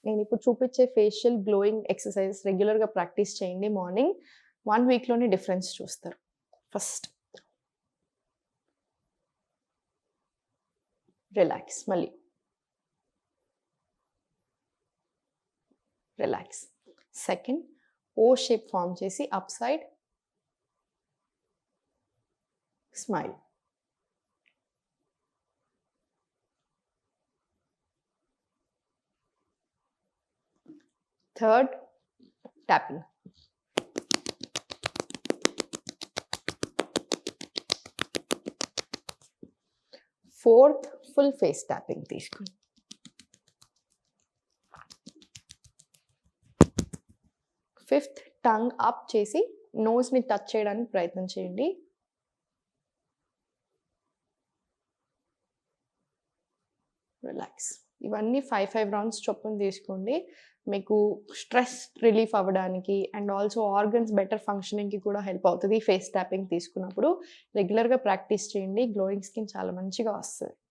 నేను ఇప్పుడు చూపించే ఫేషియల్ గ్లోయింగ్ ఎక్సర్సైజ్ రెగ్యులర్గా ప్రాక్టీస్ చేయండి. మార్నింగ్ 1 వీక్లోనే డిఫరెన్స్ చూస్తారు. ఫస్ట్ రిలాక్స్, మళ్ళీ రిలాక్స్. సెకండ్ ఓ షేప్ ఫామ్ చేసి up side smile. Third tapping. Fourth full face tapping తీసుకోండి. ఫిఫ్త్ టంగ్ అప్ చేసి నోస్ని టచ్ చేయడానికి ప్రయత్నం చేయండి. రిలాక్స్. ఇవన్నీ 5 రౌండ్స్ చొప్పున తీసుకోండి. మీకు స్ట్రెస్ రిలీఫ్ అవ్వడానికి అండ్ ఆల్సో ఆర్గన్స్ బెటర్ ఫంక్షనింగ్కి కూడా హెల్ప్ అవుతుంది ఫేస్ ట్యాపింగ్ తీసుకున్నప్పుడు. రెగ్యులర్గా ప్రాక్టీస్ చేయండి. గ్లోయింగ్ స్కిన్ చాలా మంచిగా వస్తుంది.